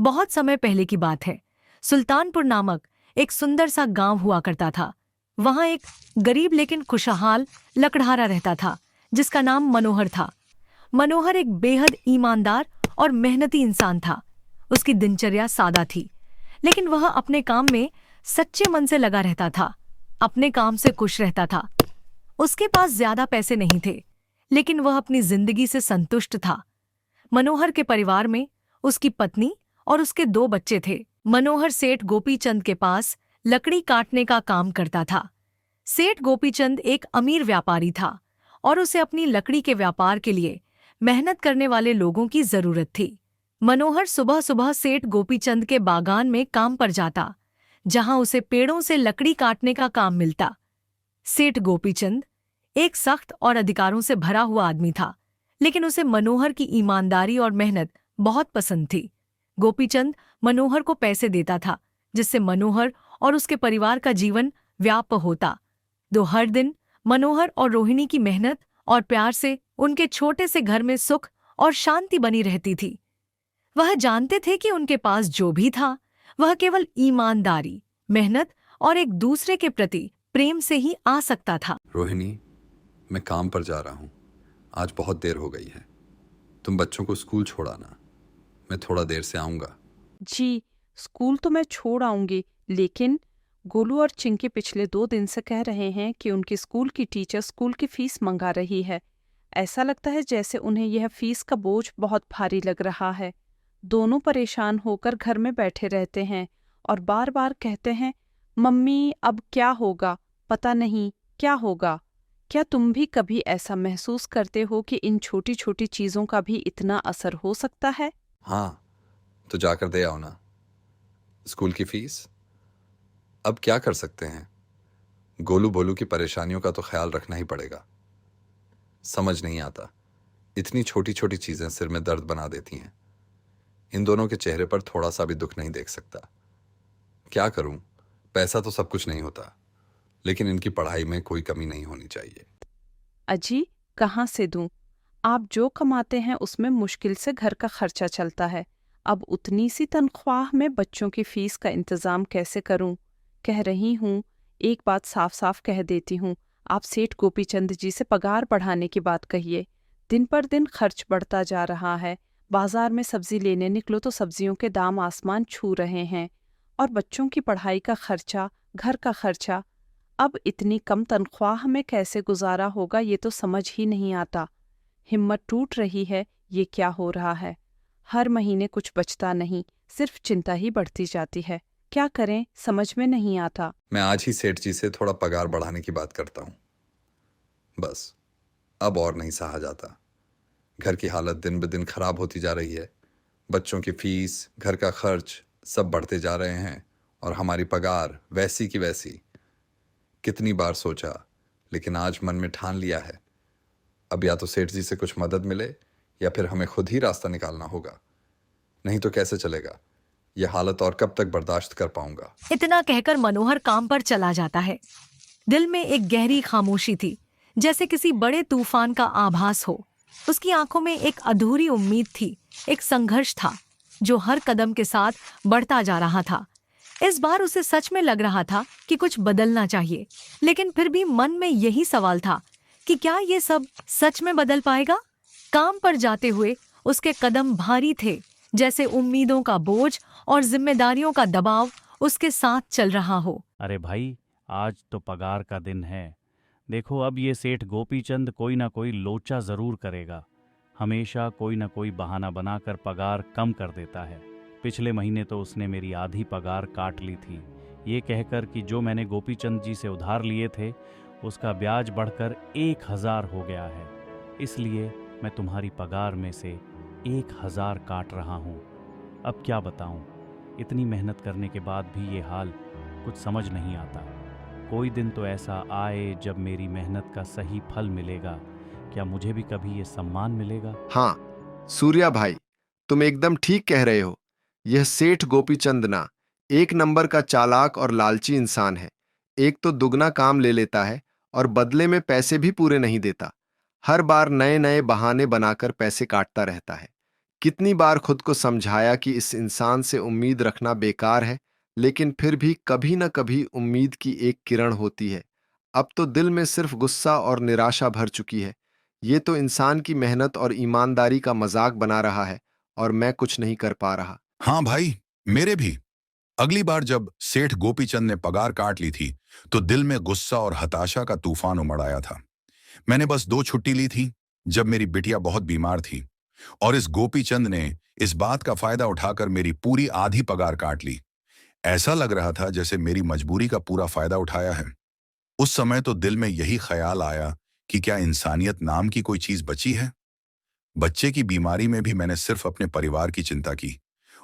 बहुत समय पहले की बात है। सुल्तानपुर नामक एक सुंदर सा गांव हुआ करता था। वहां एक गरीब लेकिन खुशहाल लकड़हारा रहता था, जिसका नाम मनोहर था। मनोहर एक बेहद ईमानदार और मेहनती इंसान था। उसकी दिनचर्या सादा थी, लेकिन वह अपने काम में सच्चे मन से लगा रहता था। अपने काम से खुश रहता था। उसके पास ज्यादा पैसे नहीं थे, लेकिन वह अपनी जिंदगी से संतुष्ट था। मनोहर के परिवार में उसकी पत्नी और उसके 2 बच्चे थे। मनोहर सेठ गोपीचंद के पास लकड़ी काटने का काम करता था। सेठ गोपीचंद एक अमीर व्यापारी था और उसे अपनी लकड़ी के व्यापार के लिए मेहनत करने वाले लोगों की जरूरत थी। मनोहर सुबह सुबह सेठ गोपीचंद के बागान में काम पर जाता, जहां उसे पेड़ों से लकड़ी काटने का काम मिलता। सेठ गोपीचंद एक सख्त और अधिकारों से भरा हुआ आदमी था, लेकिन उसे मनोहर की ईमानदारी और मेहनत बहुत पसंद थी। गोपीचंद मनोहर को पैसे देता था, जिससे मनोहर और उसके परिवार का जीवन व्याप्त होता। दो हर दिन मनोहर और रोहिणी की मेहनत और प्यार से उनके छोटे से घर में सुख और शांति बनी रहती थी। वह जानते थे कि उनके पास जो भी था, वह केवल ईमानदारी, मेहनत और एक दूसरे के प्रति प्रेम से ही आ सकता था। रोहिणी, मैं काम पर जा रहा हूँ। आज बहुत देर हो गई है। तुम बच्चों को स्कूल छोड़ाना। मैं थोड़ा देर से आऊँगा। जी, स्कूल तो मैं छोड़ आऊंगी, लेकिन गोलू और चिंकी पिछले 2 दिन से कह रहे हैं कि उनकी स्कूल की टीचर स्कूल की फीस मंगा रही है। ऐसा लगता है जैसे उन्हें यह फीस का बोझ बहुत भारी लग रहा है। दोनों परेशान होकर घर में बैठे रहते हैं और बार बार कहते हैं, मम्मी अब क्या होगा, पता नहीं क्या होगा। क्या तुम भी कभी ऐसा महसूस करते हो कि इन छोटी छोटी चीजों का भी इतना असर हो सकता है? हाँ, तो जाकर दे आओ ना। स्कूल की फीस अब क्या कर सकते हैं। गोलू बोलू की परेशानियों का तो ख्याल रखना ही पड़ेगा। समझ नहीं आता, इतनी छोटी छोटी चीजें सिर में दर्द बना देती हैं। इन दोनों के चेहरे पर थोड़ा सा भी दुख नहीं देख सकता। क्या करूं, पैसा तो सब कुछ नहीं होता, लेकिन इनकी पढ़ाई में कोई कमी नहीं होनी चाहिए। अजी, कहाँ से दूं? आप जो कमाते हैं उसमें मुश्किल से घर का खर्चा चलता है। अब उतनी सी तनख्वाह में बच्चों की फीस का इंतजाम कैसे करूं? कह रही हूं, एक बात साफ साफ कह देती हूं, आप सेठ गोपीचंद जी से पगार बढ़ाने की बात कहिए। दिन पर दिन खर्च बढ़ता जा रहा है। बाजार में सब्जी लेने निकलो तो सब्जियों के दाम आसमान छू रहे हैं, और बच्चों की पढ़ाई का खर्चा, घर का खर्चा। अब इतनी कम तनख्वाह में कैसे गुजारा होगा, ये तो समझ ही नहीं आता। हिम्मत टूट रही है, ये क्या हो रहा है? हर महीने कुछ बचता नहीं, सिर्फ चिंता ही बढ़ती जाती है। क्या करें, समझ में नहीं आता। मैं आज ही सेठ जी से थोड़ा पगार बढ़ाने की बात करता हूँ। बस, अब और नहीं सहा जाता। घर की हालत दिन ब दिन खराब होती जा रही है। बच्चों की फीस, घर का खर्च सब बढ़ते जा रहे हैं, और हमारी पगार वैसी की वैसी। कितनी बार सोचा, लेकिन आज मन में ठान लिया है। अब या तो सेठ जी से कुछ मदद मिले, या फिर हमें खुद ही रास्ता निकालना होगा। नहीं तो कैसे चलेगा। यह हालत और कब तक बर्दाश्त कर पाऊंगा। इतना कहकर मनोहर काम पर चला जाता है। दिल में एक गहरी खामोशी थी, जैसे किसी बड़े तूफान का आभास हो। उसकी आंखों में एक अधूरी उम्मीद थी, एक संघर्ष था जो हर कदम के साथ बढ़ता जा रहा था। इस बार उसे सच में लग रहा था कि कुछ बदलना चाहिए, लेकिन फिर भी मन में यही सवाल था कि क्या ये सब सच में बदल पाएगा। काम पर जाते हुए उसके कदम भारी थे, जैसे उम्मीदों का बोझ और जिम्मेदारियों का दबाव उसके साथ चल रहा हो। अरे भाई, आज तो पगार का दिन है। देखो, अब ये सेठ गोपीचंद कोई ना कोई लोचा जरूर करेगा। हमेशा कोई ना कोई बहाना बनाकर पगार कम कर देता है। पिछले महीने तो उसने मेरी आधी पगार काट ली थी, ये कहकर कि जो मैंने गोपीचंद जी से उधार लिए थे उसका ब्याज बढ़कर 1000 हो गया है। इसलिए मैं तुम्हारी पगार में से 1000 काट रहा हूँ। अब क्या बताऊँ, इतनी मेहनत करने के बाद भी ये हाल, कुछ समझ नहीं आता। कोई दिन तो ऐसा आए जब मेरी मेहनत का सही फल मिलेगा। क्या मुझे भी कभी ये सम्मान मिलेगा? हाँ, सूर्या भाई, तुम एकदम ठीक कह रहे हो। यह सेठ गोपीचंद ना एक नंबर का चालाक और लालची इंसान है। एक तो दुगना काम ले लेता है और बदले में पैसे भी पूरे नहीं देता। हर बार नए नए बहाने बनाकर पैसे काटता रहता है। कितनी बार खुद को समझाया कि इस इंसान से उम्मीद रखना बेकार है, लेकिन फिर भी कभी न कभी उम्मीद की एक किरण होती है। अब तो दिल में सिर्फ गुस्सा और निराशा भर चुकी है। ये तो इंसान की मेहनत और ईमानदारी का मजाक बना रहा है और मैं कुछ नहीं कर पा रहा। हाँ भाई, मेरे भी। अगली बार जब सेठ गोपीचंद ने पगार काट ली थी तो दिल में गुस्सा और हताशा का तूफान उमड़ आया था। मैंने बस 2 छुट्टी ली थी जब मेरी बिटिया बहुत बीमार थी, और इस गोपीचंद ने इस बात का फायदा उठाकर मेरी पूरी आधी पगार काट ली। ऐसा लग रहा था जैसे मेरी मजबूरी का पूरा फायदा उठाया है। उस समय तो दिल में यही ख्याल आया कि क्या इंसानियत नाम की कोई चीज बची है। बच्चे की बीमारी में भी मैंने सिर्फ अपने परिवार की चिंता की,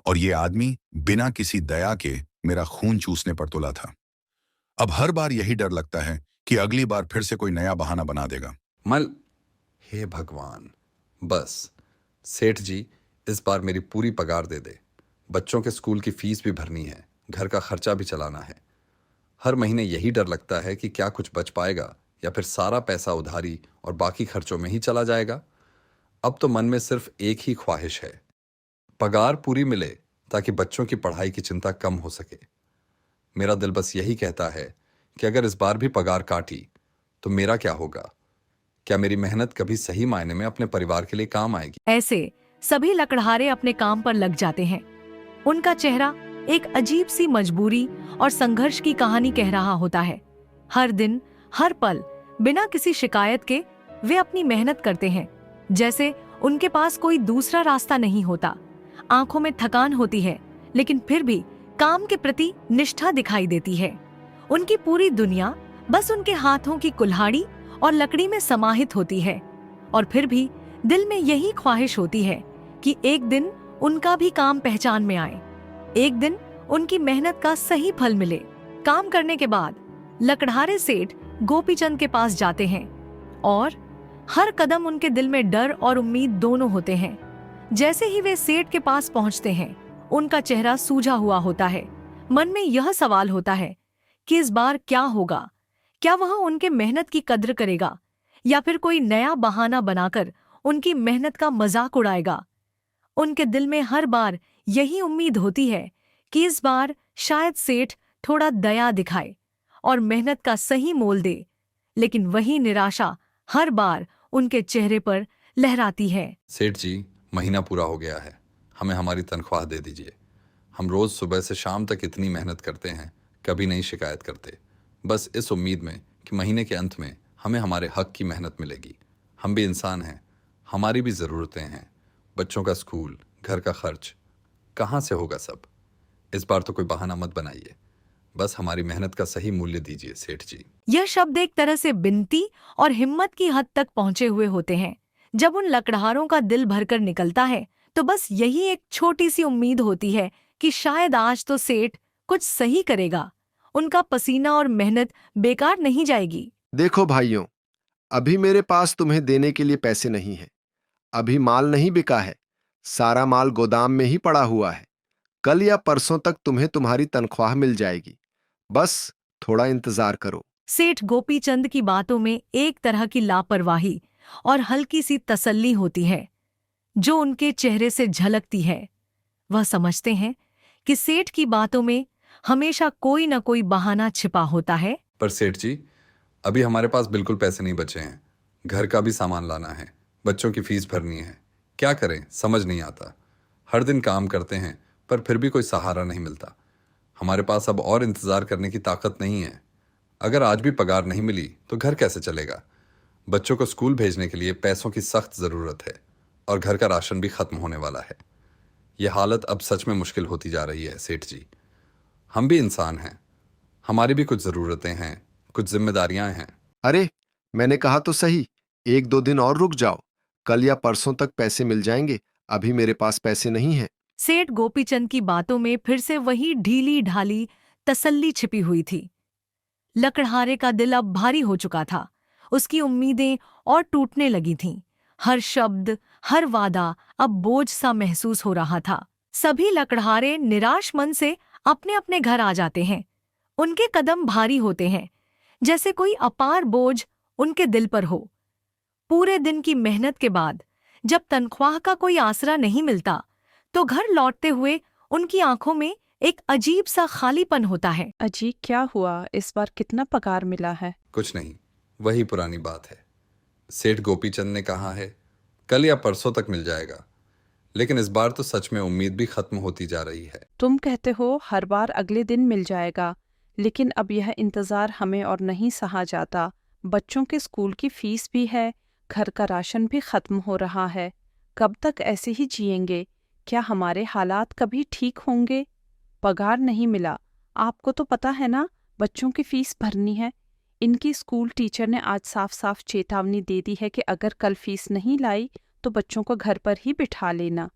और ये आदमी बिना किसी दया के मेरा खून चूसने पर तुला था। अब हर बार यही डर लगता है कि अगली बार फिर से कोई नया बहाना बना देगा। हे भगवान, बस सेठ जी इस बार मेरी पूरी पगार दे दे। बच्चों के स्कूल की फीस भी भरनी है, घर का खर्चा भी चलाना है। हर महीने यही डर लगता है कि क्या कुछ बच पाएगा या फिर सारा पैसा उधारी और बाकी खर्चों में ही चला जाएगा। अब तो मन में सिर्फ एक ही ख्वाहिश है, पगार पूरी मिले ताकि बच्चों की पढ़ाई की चिंता कम हो सके। मेरा दिल बस यही कहता है कि अगर इस बार भी पगार काटी तो मेरा क्या होगा? क्या मेरी मेहनत कभी सही मायने में अपने परिवार के लिए काम आएगी? ऐसे सभी लकड़हारे अपने काम पर लग जाते हैं। उनका चेहरा एक अजीब सी मजबूरी और संघर्ष की कहानी कह रहा होता है। हर दिन, हर पल, बिना किसी शिकायत के वे अपनी मेहनत करते हैं, जैसे उनके पास कोई दूसरा रास्ता नहीं होता। आंखों में थकान होती है, लेकिन फिर भी काम के प्रति निष्ठा दिखाई देती है। उनकी पूरी दुनिया बस उनके हाथों की कुल्हाड़ी और लकड़ी में समाहित होती है, और फिर भी दिल में यही ख्वाहिश होती है कि एक दिन उनका भी काम पहचान में आए, एक दिन उनकी मेहनत का सही फल मिले। काम करने के बाद लकड़हारे सेठ गोपीचंद के पास जाते हैं, और हर कदम उनके दिल में डर और उम्मीद दोनों होते हैं। जैसे ही वे सेठ के पास पहुंचते हैं, उनका चेहरा सूझा हुआ होता है। मन में यह सवाल होता है कि इस बार क्या होगा? क्या वह उनके मेहनत की कद्र करेगा या फिर कोई नया बहाना बनाकर उनकी मेहनत का मजाक उड़ाएगा? उनके दिल में हर बार यही उम्मीद होती है कि इस बार शायद सेठ थोड़ा दया दिखाए और मेहनत का सही मोल दे, लेकिन वही निराशा हर बार उनके चेहरे पर लहराती है। सेठ जी, महीना पूरा हो गया है, हमें हमारी तनख्वाह दे दीजिए। हम रोज सुबह से शाम तक इतनी मेहनत करते हैं, कभी नहीं शिकायत करते, बस इस उम्मीद में कि महीने के अंत में हमें हमारे हक की मेहनत मिलेगी। हम भी इंसान हैं, हमारी भी ज़रूरतें हैं। बच्चों का स्कूल, घर का खर्च, कहाँ से होगा सब? इस बार तो कोई बहाना मत बनाइए, बस हमारी मेहनत का सही मूल्य दीजिए सेठ जी। यह शब्द एक तरह से विनती और हिम्मत की हद तक पहुंचे हुए होते हैं। जब उन लकड़हारों का दिल भरकर निकलता है, तो बस यही एक छोटी सी उम्मीद होती है कि शायद आज तो सेठ कुछ सही करेगा, उनका पसीना और मेहनत बेकार नहीं जाएगी। देखो भाइयों, अभी मेरे पास तुम्हें देने के लिए पैसे नहीं है। अभी माल नहीं बिका है, सारा माल गोदाम में ही पड़ा हुआ है। कल या परसों तक तुम्हें तुम्हारी तनख्वाह मिल जाएगी, बस थोड़ा इंतजार करो। सेठ गोपीचंद की बातों में एक तरह की लापरवाही और हल्की सी तसल्ली होती है, जो उनके चेहरे से झलकती है। वह समझते हैं कि सेठ की बातों में हमेशा कोई न कोई बहाना छिपा होता है। पर सेठ जी, अभी हमारे पास बिल्कुल पैसे नहीं बचे हैं। घर का भी सामान लाना है, बच्चों की फीस भरनी है। क्या करें समझ नहीं आता। हर दिन काम करते हैं पर फिर भी कोई सहारा नहीं मिलता। हमारे पास अब और इंतज़ार करने की ताकत नहीं है। अगर आज भी पगार नहीं मिली तो घर कैसे चलेगा? बच्चों को स्कूल भेजने के लिए पैसों की सख्त ज़रूरत है, और घर का राशन भी ख़त्म होने वाला है। यह हालत अब सच में मुश्किल होती जा रही है सेठ जी। हम भी इंसान हैं, हमारी भी कुछ ज़रूरतें हैं, कुछ जिम्मेदारियां हैं। अरे, मैंने कहा तो सही, 1-2 दिन और रुक जाओ, कल या परसों तक पैसे मिल जाएंगे। अभी मेरे पास पैसे नहीं है। सेठ गोपीचंद की बातों में फिर से वही ढीली ढाली तसल्ली छिपी हुई थी। लकड़हारे का दिल अब भारी हो चुका था, उसकी उम्मीदें और टूटने लगी थीं। हर शब्द, हर वादा अब बोझ सा महसूस हो रहा था। सभी लकड़हारे निराश मन से अपने अपने घर आ जाते हैं। उनके कदम भारी होते हैं, जैसे कोई अपार बोझ उनके दिल पर हो। पूरे दिन की मेहनत के बाद जब तनख्वाह का कोई आसरा नहीं मिलता तो घर लौटते हुए उनकी आंखों में एक अजीब सा खालीपन होता है। अजी, क्या हुआ? इस बार कितना पगार मिला है? कुछ नहीं, वही पुरानी बात है। सेठ गोपीचंद ने कहा है कल या परसों तक मिल जाएगा, लेकिन इस बार तो सच में उम्मीद भी खत्म होती जा रही है। तुम कहते हो हर बार अगले दिन मिल जाएगा, लेकिन अब यह इंतजार हमें और नहीं सहा जाता। बच्चों के स्कूल की फीस भी है, घर का राशन भी खत्म हो रहा है। कब तक ऐसे ही जिएंगे? क्या हमारे हालात कभी ठीक होंगे? पगार नहीं मिला, आपको तो पता है ना, बच्चों की फीस भरनी है। इनकी स्कूल टीचर ने आज साफ साफ चेतावनी दे दी है कि अगर कल फीस नहीं लाई तो बच्चों को घर पर ही बिठा लेना।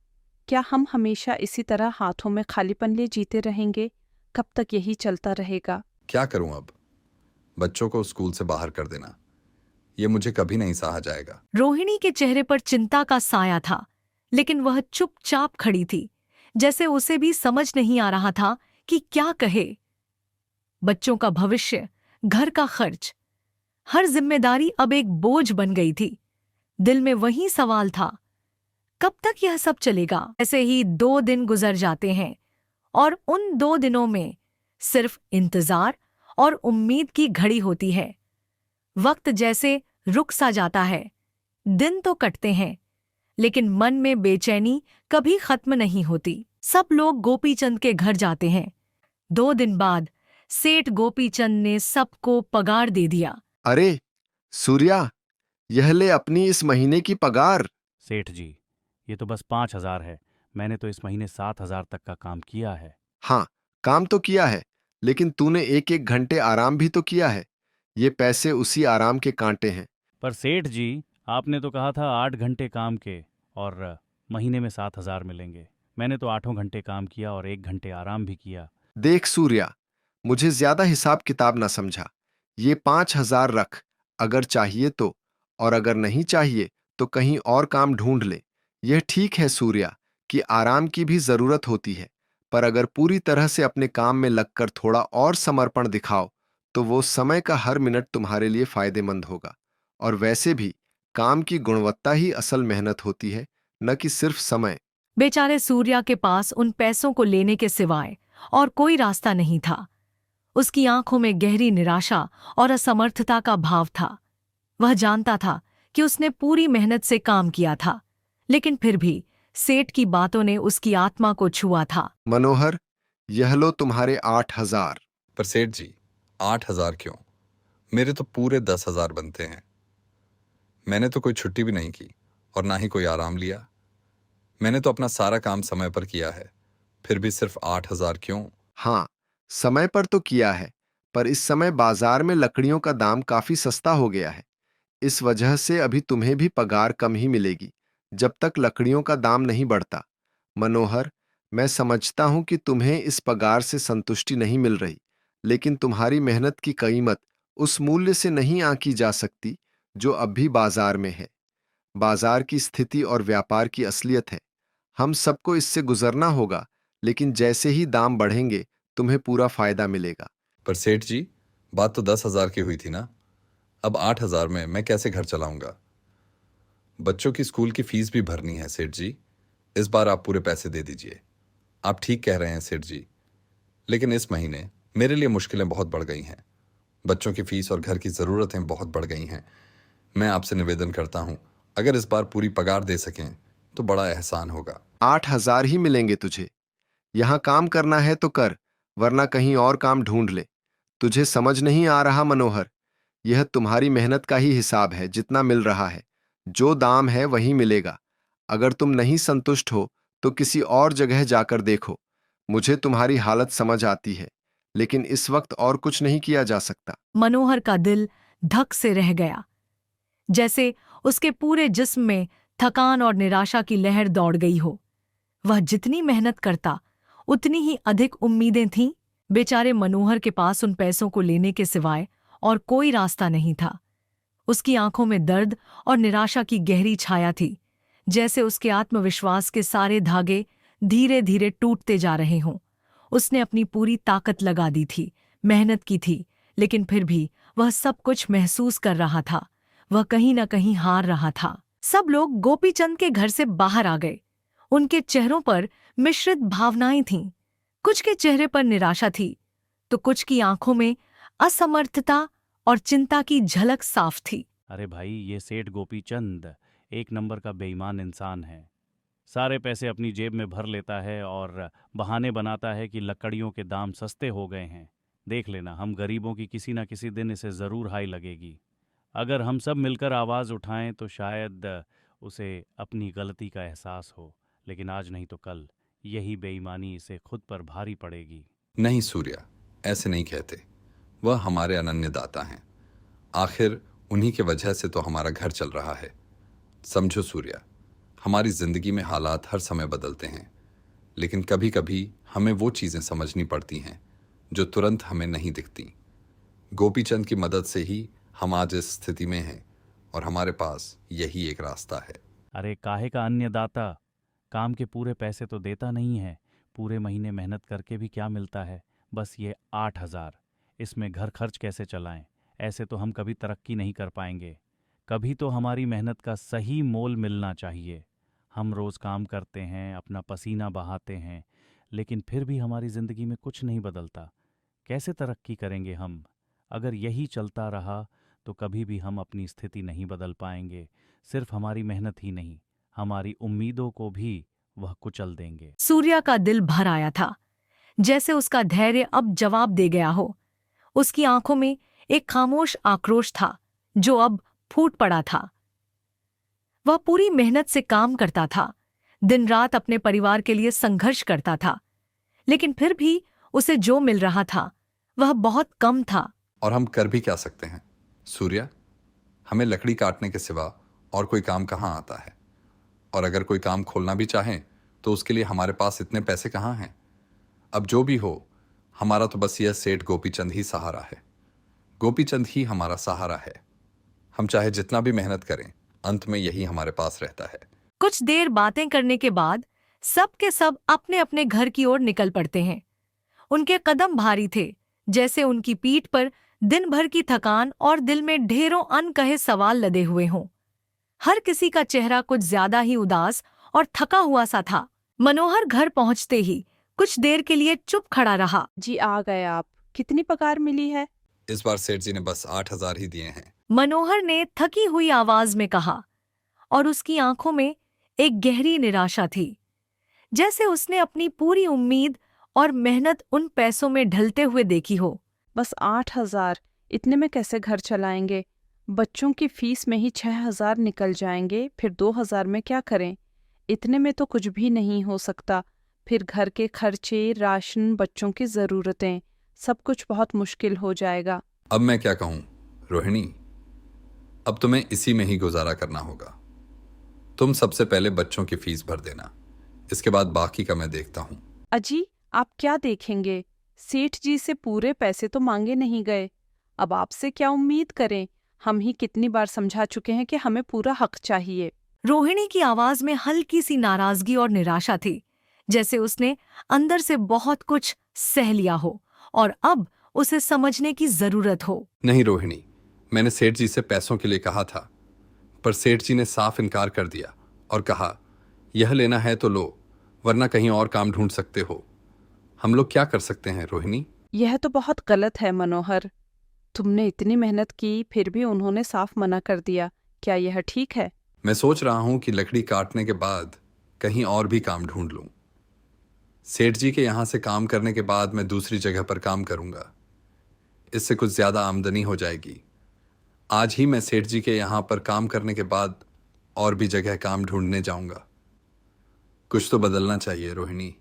क्या हम हमेशा इसी तरह हाथों में खालीपन लिए जीते रहेंगे? कब तक यही चलता रहेगा? क्या करूं अब? बच्चों को स्कूल से बाहर कर देना, ये मुझे कभी नहीं सहा जाएगा। रोहिणी के चेहरे पर चिंता का साया था, लेकिन वह चुपचाप खड़ी थी, जैसे उसे भी समझ नहीं आ रहा था कि क्या कहे। बच्चों का भविष्य, घर का खर्च, हर जिम्मेदारी अब एक बोझ बन गई थी। दिल में वही सवाल था, कब तक यह सब चलेगा? ऐसे ही 2 दिन गुजर जाते हैं और उन 2 दिनों में सिर्फ इंतजार और उम्मीद की घड़ी होती है। वक्त जैसे रुक सा जाता है। दिन तो कटते हैं, लेकिन मन में बेचैनी कभी खत्म नहीं होती। सब लोग गोपीचंद के घर जाते हैं। 2 दिन बाद सेठ गोपीचंद ने सबको पगार दे दिया। अरे सूर्या, यह ले अपनी इस महीने की पगार। सेठ जी, ये तो बस 5,000 है। मैंने तो इस महीने 7,000 तक का काम किया है। हाँ, काम तो किया है, लेकिन तूने 1-1 घंटे आराम भी तो किया है। ये पैसे उसी आराम के कांटे हैं। पर सेठ जी, आपने तो कहा था 8 घंटे काम के और महीने में 7,000 मिलेंगे। मैंने तो 8 घंटे काम किया और 1 घंटे आराम भी किया। देख सूर्या, मुझे ज्यादा हिसाब किताब ना समझा। ये 5,000 रख, अगर चाहिए तो, और अगर नहीं चाहिए तो कहीं और काम ढूंढ ले। यह ठीक है सूर्या कि आराम की भी जरूरत होती है, पर अगर पूरी तरह से अपने काम में लगकर थोड़ा और समर्पण दिखाओ तो वो समय का हर मिनट तुम्हारे लिए फायदेमंद होगा। और वैसे भी काम की गुणवत्ता ही असल मेहनत होती है, न कि सिर्फ समय। बेचारे सूर्या के पास उन पैसों को लेने के सिवाय और कोई रास्ता नहीं था। उसकी आंखों में गहरी निराशा और असमर्थता का भाव था। वह जानता था कि उसने पूरी मेहनत से काम किया था, लेकिन फिर भी सेठ की बातों ने उसकी आत्मा को छुआ था। मनोहर, यह लो तुम्हारे 8,000। पर सेठ जी, 8,000 क्यों? मेरे तो पूरे 10,000 बनते हैं। मैंने तो कोई छुट्टी भी नहीं की और ना ही कोई आराम लिया। मैंने तो अपना सारा काम समय पर किया है, फिर भी सिर्फ 8,000 क्यों? हाँ, समय पर तो किया है, पर इस समय बाजार में लकड़ियों का दाम काफी सस्ता हो गया है। इस वजह से अभी तुम्हें भी पगार कम ही मिलेगी, जब तक लकड़ियों का दाम नहीं बढ़ता। मनोहर, मैं समझता हूं कि तुम्हें इस पगार से संतुष्टि नहीं मिल रही, लेकिन तुम्हारी मेहनत की कीमत उस मूल्य से नहीं आंकी जा सकती जो अब भी बाजार में है। बाजार की स्थिति और व्यापार की असलियत है। हम सबको इससे गुजरना होगा, लेकिन जैसे ही दाम बढ़ेंगे तुम्हें पूरा फायदा मिलेगा। पर सेठ जी, बात तो 10,000 की हुई थी ना? अब 8,000 में मैं कैसे घर चलाऊंगा? बच्चों की स्कूल की फीस भी भरनी है सेठ जी। इस बार आप पूरे पैसे दे दीजिए। आप ठीक कह रहे हैं सेठ जी, लेकिन इस महीने मेरे लिए मुश्किलें बहुत बढ़ गई हैं। बच्चों की फीस और घर की ज़रूरतें बहुत बढ़ गई हैं। मैं आपसे निवेदन करता हूं, अगर इस बार पूरी पगार दे सकें तो बड़ा एहसान होगा। 8,000 ही मिलेंगे तुझे। यहां काम करना है तो कर, वरना कहीं और काम ढूंढ ले। तुझे समझ नहीं आ रहा मनोहर, यह तुम्हारी मेहनत का ही हिसाब है। जितना मिल रहा है, जो दाम है वही मिलेगा। अगर तुम नहीं संतुष्ट हो तो किसी और जगह जाकर देखो। मुझे तुम्हारी हालत समझ आती है, लेकिन इस वक्त और कुछ नहीं किया जा सकता। मनोहर का दिल धक से रह गया, जैसे उसके पूरे जिस्म में थकान और निराशा की लहर दौड़ गई हो। वह जितनी मेहनत करता, उतनी ही अधिक उम्मीदें थीं। बेचारे मनोहर के पास उन पैसों को लेने के सिवाय और कोई रास्ता नहीं था। उसकी आंखों में दर्द और निराशा की गहरी छाया थी, जैसे उसके आत्मविश्वास के सारे धागे धीरे धीरे टूटते जा रहे हों। उसने अपनी पूरी ताकत लगा दी थी, मेहनत की थी, लेकिन फिर भी वह सब कुछ महसूस कर रहा था। वह कहीं न कहीं हार रहा था। सब लोग गोपीचंद के घर से बाहर आ गए। उनके चेहरों पर मिश्रित भावनाएं थीं। कुछ के चेहरे पर निराशा थी, तो कुछ की आंखों में असमर्थता और चिंता की झलक साफ थी। अरे भाई, ये सेठ गोपीचंद एक नंबर का बेईमान इंसान है। सारे पैसे अपनी जेब में भर लेता है और बहाने बनाता है कि लकड़ियों के दाम सस्ते हो गए हैं। देख लेना, हम गरीबों की किसी ना किसी दिन इसे ज़रूर हाई लगेगी। अगर हम सब मिलकर आवाज़ उठाएं तो शायद उसे अपनी गलती का एहसास हो, लेकिन आज नहीं तो कल यही बेईमानी इसे खुद पर भारी पड़ेगी। नहीं सूर्या, ऐसे नहीं कहते। वह हमारे अनन्यदाता हैं। आखिर उन्हीं के वजह से तो हमारा घर चल रहा है। समझो सूर्या, हमारी जिंदगी में हालात हर समय बदलते हैं, लेकिन कभी कभी हमें वो चीज़ें समझनी पड़ती हैं जो तुरंत हमें नहीं दिखती। गोपीचंद की मदद से ही हम आज इस स्थिति में हैं और हमारे पास यही एक रास्ता है। अरे काहे का अन्नदाता? काम के पूरे पैसे तो देता नहीं है। पूरे महीने मेहनत करके भी क्या मिलता है? बस ये 8,000। इसमें घर खर्च कैसे चलाएं? ऐसे तो हम कभी तरक्की नहीं कर पाएंगे। कभी तो हमारी मेहनत का सही मोल मिलना चाहिए। हम रोज़ काम करते हैं, अपना पसीना बहाते हैं, लेकिन फिर भी हमारी ज़िंदगी में कुछ नहीं बदलता। कैसे तरक्की करेंगे हम? अगर यही चलता रहा तो कभी भी हम अपनी स्थिति नहीं बदल पाएंगे। सिर्फ हमारी मेहनत ही नहीं, हमारी उम्मीदों को भी वह कुचल देंगे। सूर्या का दिल भर आया था, जैसे उसका धैर्य अब जवाब दे गया हो। उसकी आंखों में एक खामोश आक्रोश था जो अब फूट पड़ा था। वह पूरी मेहनत से काम करता था, दिन रात अपने परिवार के लिए संघर्ष करता था, लेकिन फिर भी उसे जो मिल रहा था वह बहुत कम था। और हम कर भी क्या सकते हैं सूर्या? हमें लकड़ी काटने के सिवा और कोई काम कहाँ आता है? और अगर कोई काम खोलना भी चाहें तो उसके लिए हमारे पास इतने पैसे कहाँ हैं? अब जो भी हो, हमारा तो बस यह सेठ गोपीचंद ही सहारा है। गोपीचंद ही हमारा सहारा है। हम चाहे जितना भी मेहनत करें, अंत में यही हमारे पास रहता है। कुछ देर बातें करने के बाद सब के सब अपने अपने घर की ओर निकल पड़ते हैं। उनके कदम भारी थे, जैसे उनकी पीठ पर दिन भर की थकान और दिल में ढेरों अनकहे सवाल लदे हुए हों। हर किसी का चेहरा कुछ ज्यादा ही उदास और थका हुआ सा था। मनोहर घर पहुंचते ही कुछ देर के लिए चुप खड़ा रहा। जी आ गए आप। कितनी पगार मिली है? इस बार सेठ जी ने बस 8,000 ही दिए हैं। मनोहर ने थकी हुई आवाज में कहा, और उसकी आंखों में एक गहरी निराशा थी, जैसे उसने अपनी पूरी उम्मीद और मेहनत उन पैसों में ढलते हुए देखी हो। बस 8,000? इतने में कैसे घर चलाएंगे? बच्चों की फीस में ही 6,000 निकल जाएंगे, फिर 2,000 में क्या करें? इतने में तो कुछ भी नहीं हो सकता। फिर घर के खर्चे, राशन, बच्चों की ज़रूरतें, सब कुछ बहुत मुश्किल हो जाएगा। अब मैं क्या कहूँ रोहिणी, अब तुम्हें इसी में ही गुजारा करना होगा। तुम सबसे पहले बच्चों की फीस भर देना, इसके बाद बाकी का मैं देखता हूँ। अजी, आप क्या देखेंगे? सेठ जी से पूरे पैसे तो मांगे नहीं गए। अब आपसे क्या उम्मीद करें? हम ही कितनी बार समझा चुके हैं कि हमें पूरा हक चाहिए। रोहिणी की आवाज में हल्की सी नाराजगी और निराशा थी, जैसे उसने अंदर से बहुत कुछ सह लिया हो और अब उसे समझने की जरूरत हो। नहीं रोहिणी, मैंने सेठ जी से पैसों के लिए कहा था, पर सेठ जी ने साफ इनकार कर दिया और कहा, यह लेना है तो लो, वरना कहीं और काम ढूंढ सकते हो। हम लोग क्या कर सकते हैं रोहिणी? यह तो बहुत गलत है मनोहर। तुमने इतनी मेहनत की, फिर भी उन्होंने साफ मना कर दिया। क्या यह ठीक है? मैं सोच रहा हूं कि लकड़ी काटने के बाद कहीं और भी काम ढूंढ लूं। सेठ जी के यहां से काम करने के बाद मैं दूसरी जगह पर काम करूंगा। इससे कुछ ज्यादा आमदनी हो जाएगी। आज ही मैं सेठ जी के यहां पर काम करने के बाद और भी जगह काम ढूंढने जाऊंगा। कुछ तो बदलना चाहिए रोहिणी।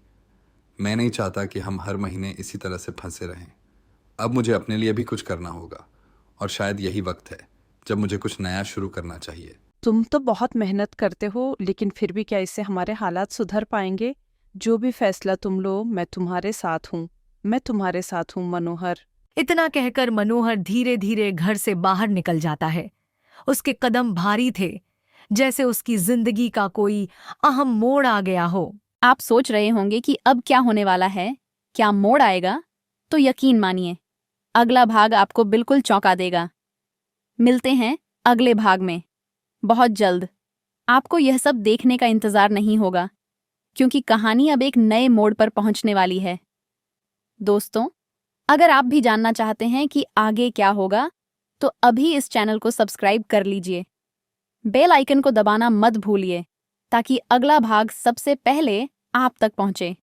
मैं नहीं चाहता कि हम हर महीने इसी तरह से फंसे रहें। अब मुझे अपने लिए भी कुछ करना होगा और शायद यही वक्त है जब मुझे कुछ नया शुरू करना चाहिए। तुम तो बहुत मेहनत करते हो, लेकिन फिर भी क्या इससे हमारे हालात सुधर पाएंगे? जो भी फैसला तुम लो, मैं तुम्हारे साथ हूँ। मैं तुम्हारे साथ हूँ मनोहर। इतना कहकर मनोहर धीरे धीरे घर से बाहर निकल जाता है। उसके कदम भारी थे, जैसे उसकी जिंदगी का कोई अहम मोड़ आ गया हो। आप सोच रहे होंगे कि अब क्या होने वाला है, क्या मोड़ आएगा? तो यकीन मानिए, अगला भाग आपको बिल्कुल चौंका देगा। मिलते हैं अगले भाग में बहुत जल्द। आपको यह सब देखने का इंतजार नहीं होगा, क्योंकि कहानी अब एक नए मोड़ पर पहुंचने वाली है। दोस्तों, अगर आप भी जानना चाहते हैं कि आगे क्या होगा, तो अभी इस चैनल को सब्सक्राइब कर लीजिए। बेल आइकन को दबाना मत भूलिए, ताकि अगला भाग सबसे पहले आप तक पहुंचे।